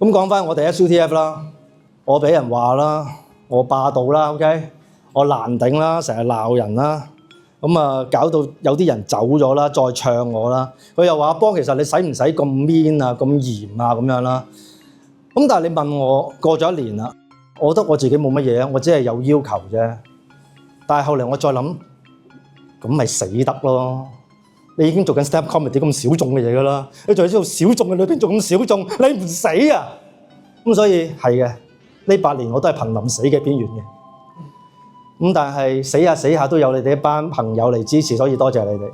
咁講翻我哋 SUTF 啦，我俾人話啦，我霸道啦 ，OK， 我難頂啦，成日鬧人啦，咁啊搞到有啲人走咗啦，再唱我啦，佢又話阿邦其實你使唔使咁 mean 啊、咁嚴啊咁樣啦？咁但係你問我過咗一年啦，我覺得我自己冇乜嘢，我只係有要求啫。但係後嚟我再諗，咁咪死得咯！你已經做緊 stand-up comedy 咁小眾嘅嘢㗎啦，你仲喺度小眾嘅裏邊做咁小眾，你唔死啊！咁所以係嘅，呢8年我都係瀕臨死嘅邊緣嘅。咁但係死下死下都有你哋一班朋友嚟支持，所以多謝你哋。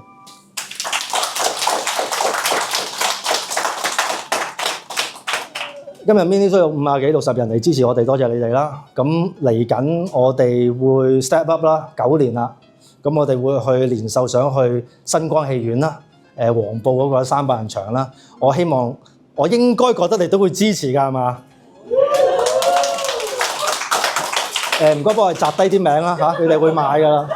今日 mini show 有50幾60人嚟支持我哋，多謝你哋啦。咁嚟緊我哋會 step up 啦，9年啦。咁我哋會去年獸想去新光戲院啦，黃埔嗰個300人場啦。我希望我應該覺得你都會支持㗎，係嘛？唔該幫我哋摘低啲名啦嚇，佢哋會買㗎啦。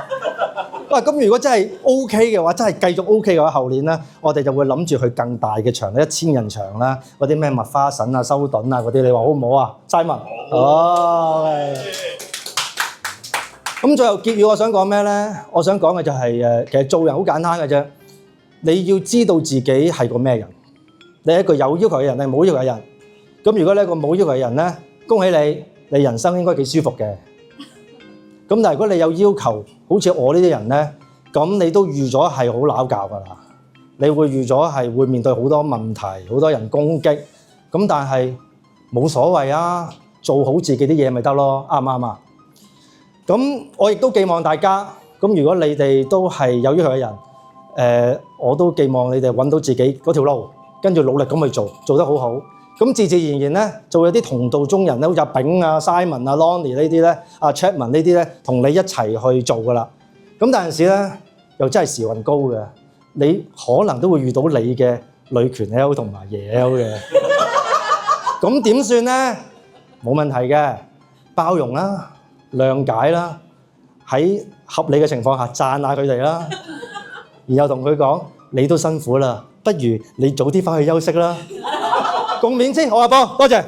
喂，咁如果真係 OK 嘅話，真係繼續 OK 嘅話，後年咧我哋就會諗住去更大嘅場，1000人場啦，嗰啲咩麥花臣啊、修頓啊嗰啲，你話好唔好啊？Simon，哦。咁最後結語，我想講咩咧？我想講嘅就係其實做人好簡單嘅啫。你要知道自己係個咩人，你係一個有要求嘅人定冇要求嘅人。咁如果你係一個冇要求嘅人咧，恭喜你，你人生應該幾舒服嘅。咁但係如果你有要求，好似我呢啲人咧，咁你都預咗係好鬧交㗎啦。你會預咗係會面對好多問題，好多人攻擊。咁但係冇所謂啊，做好自己啲嘢咪得咯，啱唔啱啊？咁我亦都寄望大家，咁如果你哋都係有要求嘅人，我都寄望你哋揾到自己嗰條路，跟住努力咁去做，做得好好。咁自自然然咧，就會有啲同道中人咧，好似阿炳啊、Simon 啊、Lonnie 呢啲咧、阿 Chapman 呢啲咧，同你一齊去做噶啦。咁但係時咧，又真係時運高嘅，你可能都會遇到你嘅女權 L 同埋爺 L 嘅。咁點算咧？冇問題嘅，包容啦。諒解啦，喺合理嘅情況下讚下佢哋啦，然後同佢講：你都辛苦啦，不如你早啲返去休息啦。共勉之，我阿邦，多謝。